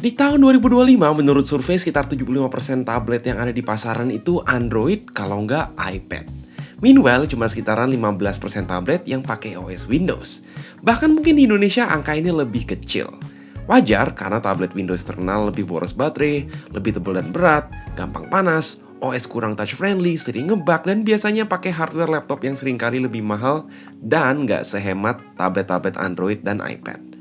Di tahun 2025, menurut survei sekitar 75% tablet yang ada di pasaran itu Android kalau nggak iPad. Meanwhile, cuma sekitaran 15% tablet yang pakai OS Windows. Bahkan mungkin di Indonesia angka ini lebih kecil. Wajar karena tablet Windows terkenal lebih boros baterai, lebih tebal dan berat, gampang panas, OS kurang touch-friendly, sering ngebug, dan biasanya pakai hardware laptop yang seringkali lebih mahal dan nggak sehemat tablet-tablet Android dan iPad.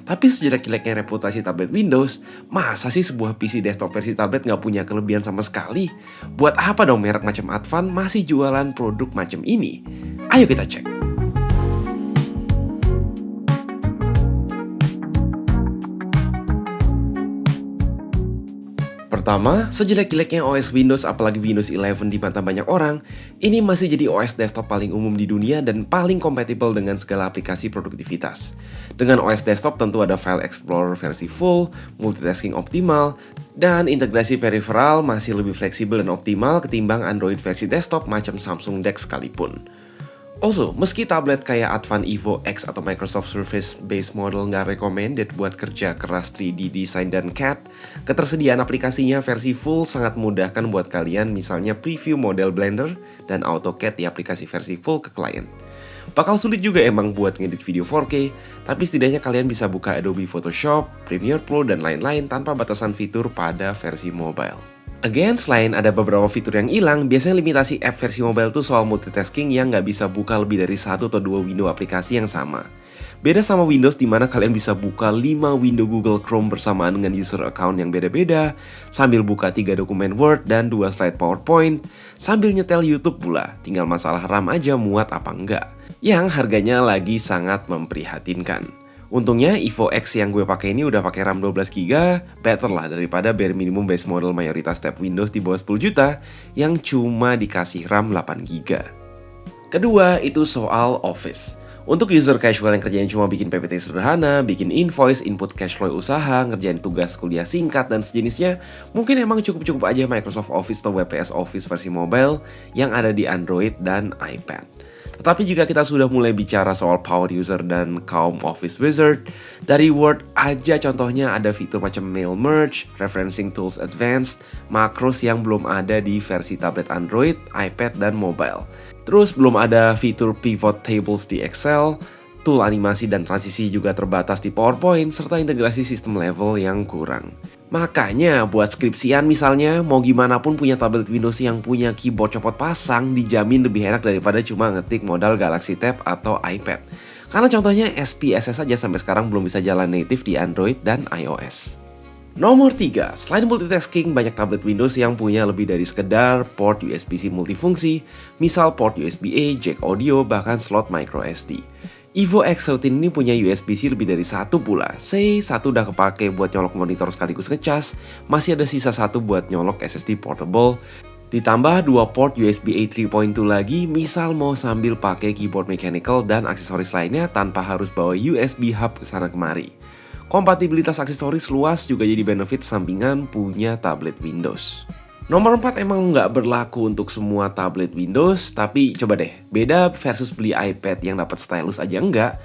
Tapi sejelek-jeleknya reputasi tablet Windows, masa sih sebuah PC desktop versi tablet nggak punya kelebihan sama sekali? Buat apa dong merek macam Advan masih jualan produk macam ini? Ayo kita cek. Pertama, sejelek-jeleknya OS Windows apalagi Windows 11 di mata banyak orang, ini masih jadi OS desktop paling umum di dunia dan paling kompatibel dengan segala aplikasi produktivitas. Dengan OS desktop tentu ada File Explorer versi full, multitasking optimal, dan integrasi peripheral masih lebih fleksibel dan optimal ketimbang Android versi desktop macam Samsung DeX sekalipun. Also, meski tablet kayak Advan Evo X atau Microsoft Surface base model nggak recommended buat kerja keras 3D design dan CAD, ketersediaan aplikasinya versi full sangat memudahkan buat kalian misalnya preview model Blender dan AutoCAD di aplikasi versi full ke klien. Bakal sulit juga emang buat ngedit video 4K, tapi setidaknya kalian bisa buka Adobe Photoshop, Premiere Pro, dan lain-lain tanpa batasan fitur pada versi mobile. Again, selain ada beberapa fitur yang hilang, biasanya limitasi app versi mobile tuh soal multitasking yang nggak bisa buka lebih dari 1 atau 2 window aplikasi yang sama. Beda sama Windows di mana kalian bisa buka 5 window Google Chrome bersamaan dengan user account yang beda-beda, sambil buka 3 dokumen Word dan 2 slide PowerPoint, sambil nyetel YouTube pula, tinggal masalah RAM aja muat apa enggak, yang harganya lagi sangat memprihatinkan. Untungnya Evo X yang gue pakai ini udah pakai RAM 12GB, better lah daripada bare minimum base model mayoritas tab Windows di bawah 10 juta yang cuma dikasih RAM 8GB. Kedua, itu soal Office. Untuk user casual yang kerjanya cuma bikin PPT sederhana, bikin invoice, input cash flow usaha, ngerjain tugas kuliah singkat, dan sejenisnya, mungkin emang cukup-cukup aja Microsoft Office atau WPS Office versi mobile yang ada di Android dan iPad. Tetapi jika kita sudah mulai bicara soal power user dan kaum Office Wizard, dari Word aja contohnya ada fitur macam Mail Merge, Referencing Tools Advanced, makros yang belum ada di versi tablet Android, iPad, dan mobile. Terus belum ada fitur Pivot Tables di Excel, tool animasi dan transisi juga terbatas di PowerPoint, serta integrasi sistem level yang kurang. Makanya buat skripsian misalnya, mau gimana pun punya tablet Windows yang punya keyboard copot pasang dijamin lebih enak daripada cuma ngetik modal Galaxy Tab atau iPad. Karena contohnya SPSS aja sampai sekarang belum bisa jalan native di Android dan iOS. Nomor 3, selain multitasking, banyak tablet Windows yang punya lebih dari sekedar port USB-C multifungsi, misal port USB-A, jack audio, bahkan slot micro SD. Evo X13 ini punya USB-C lebih dari 1 pula. Say, 1 udah kepake buat nyolok monitor sekaligus ngecas, masih ada sisa 1 buat nyolok SSD portable, ditambah 2 port USB-A 3.2 lagi, misal mau sambil pakai keyboard mechanical dan aksesoris lainnya tanpa harus bawa USB hub kesana kemari. Kompatibilitas aksesoris luas juga jadi benefit sampingan punya tablet Windows. Nomor 4 emang nggak berlaku untuk semua tablet Windows, tapi coba deh, beda versus beli iPad yang dapat stylus aja enggak.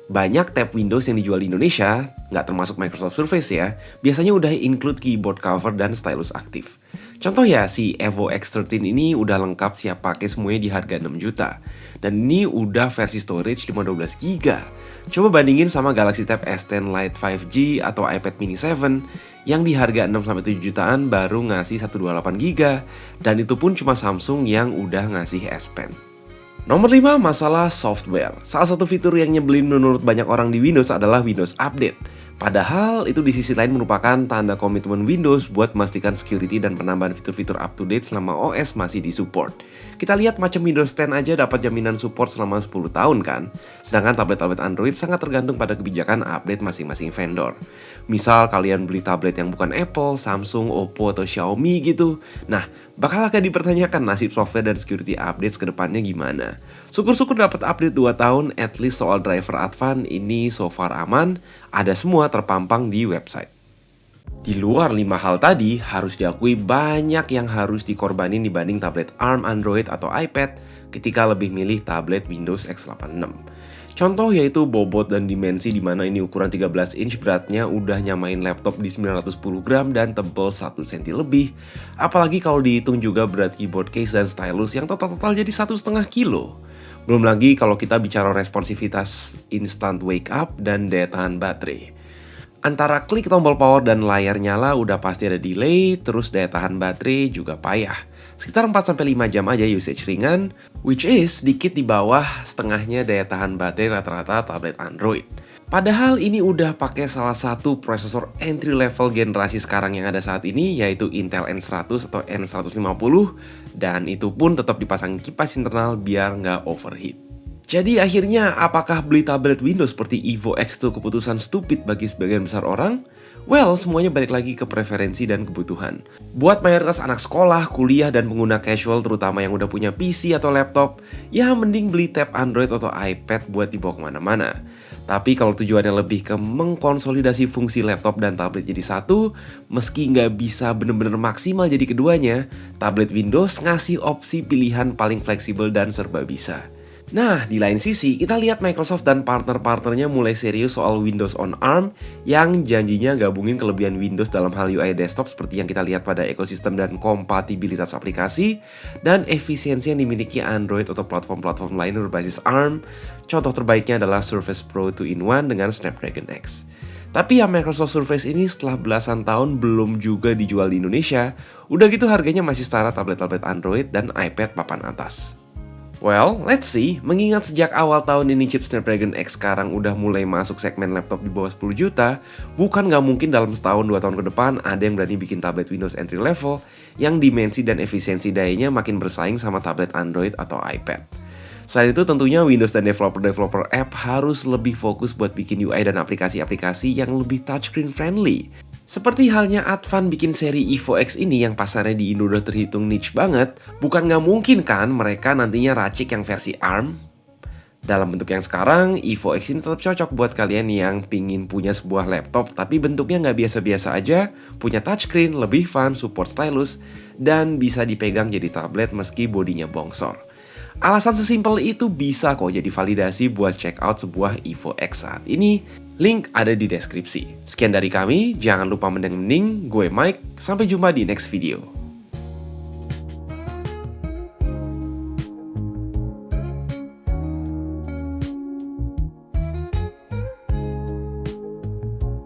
Banyak tab Windows yang dijual di Indonesia, nggak termasuk Microsoft Surface ya, biasanya udah include keyboard cover dan stylus aktif. Contoh ya, si Evo X13 ini udah lengkap siap pakai semuanya di harga 6 juta. Dan ini udah versi storage 512GB. Coba bandingin sama Galaxy Tab S10 Lite 5G atau iPad mini 7 yang di harga 6-7 jutaan baru ngasih 128GB. Dan itu pun cuma Samsung yang udah ngasih S Pen. Nomor 5, masalah software. Salah satu fitur yang nyebelin menurut banyak orang di Windows adalah Windows Update. Padahal itu di sisi lain merupakan tanda komitmen Windows buat memastikan security dan penambahan fitur-fitur up-to-date selama OS masih disupport. Kita lihat macam Windows 10 aja dapat jaminan support selama 10 tahun kan? Sedangkan tablet-tablet Android sangat tergantung pada kebijakan update masing-masing vendor. Misal kalian beli tablet yang bukan Apple, Samsung, Oppo, atau Xiaomi gitu. Nah, bakal akan dipertanyakan nasib software dan security updates ke depannya gimana. Syukur-syukur dapat update 2 tahun, at least soal driver Advan ini so far aman, ada semua terpampang di website. Di luar 5 hal tadi, harus diakui banyak yang harus dikorbanin dibanding tablet ARM Android atau iPad ketika lebih milih tablet Windows x86. Contoh yaitu bobot dan dimensi di mana ini ukuran 13 inch beratnya udah nyamain laptop di 910 gram dan tebal 1 cm lebih. Apalagi kalau dihitung juga berat keyboard case dan stylus yang total-total jadi 1,5 kilo. Belum lagi kalau kita bicara responsivitas instant wake up dan daya tahan baterai. Antara klik tombol power dan layar nyala udah pasti ada delay, terus daya tahan baterai juga payah. Sekitar 4-5 jam aja usage ringan, which is sedikit di bawah setengahnya daya tahan baterai rata-rata tablet Android. Padahal ini udah pakai salah satu prosesor entry level generasi sekarang yang ada saat ini, yaitu Intel N100 atau N150, dan itu pun tetap dipasang kipas internal biar nggak overheat. Jadi akhirnya apakah beli tablet Windows seperti Evo X itu keputusan stupid bagi sebagian besar orang? Well, semuanya balik lagi ke preferensi dan kebutuhan. Buat mayoritas anak sekolah, kuliah, dan pengguna casual terutama yang udah punya PC atau laptop, ya mending beli tab Android atau iPad buat dibawa kemana-mana. Tapi kalau tujuannya lebih ke mengkonsolidasi fungsi laptop dan tablet jadi satu, meski nggak bisa bener-bener maksimal jadi keduanya, tablet Windows ngasih opsi pilihan paling fleksibel dan serba bisa. Nah, di lain sisi, kita lihat Microsoft dan partner-partnernya mulai serius soal Windows on ARM yang janjinya gabungin kelebihan Windows dalam hal UI desktop seperti yang kita lihat pada ekosistem dan kompatibilitas aplikasi dan efisiensi yang dimiliki Android atau platform-platform lain berbasis ARM. Contoh terbaiknya adalah Surface Pro 2-in-1 dengan Snapdragon X. Tapi ya Microsoft Surface ini setelah belasan tahun belum juga dijual di Indonesia, udah gitu harganya masih setara tablet-tablet Android dan iPad papan atas. Well, let's see. Mengingat sejak awal tahun ini chip Snapdragon X sekarang udah mulai masuk segmen laptop di bawah 10 juta, bukan nggak mungkin dalam setahun 2 tahun ke depan ada yang berani bikin tablet Windows entry level yang dimensi dan efisiensi dayanya makin bersaing sama tablet Android atau iPad. Selain itu tentunya Windows dan developer app harus lebih fokus buat bikin UI dan aplikasi-aplikasi yang lebih touchscreen friendly. Seperti halnya Advan bikin seri Evo X ini yang pasarnya di Indo udah terhitung niche banget, bukan nggak mungkin kan mereka nantinya racik yang versi ARM? Dalam bentuk yang sekarang, Evo X ini tetap cocok buat kalian yang pingin punya sebuah laptop tapi bentuknya nggak biasa-biasa aja, punya touchscreen, lebih fun, support stylus, dan bisa dipegang jadi tablet meski bodinya bongsor. Alasan sesimpel itu bisa kok jadi validasi buat check out sebuah Evo X saat ini. Link ada di deskripsi. Sekian dari kami, jangan lupa mending-mending, gue Mike, sampai jumpa di next video.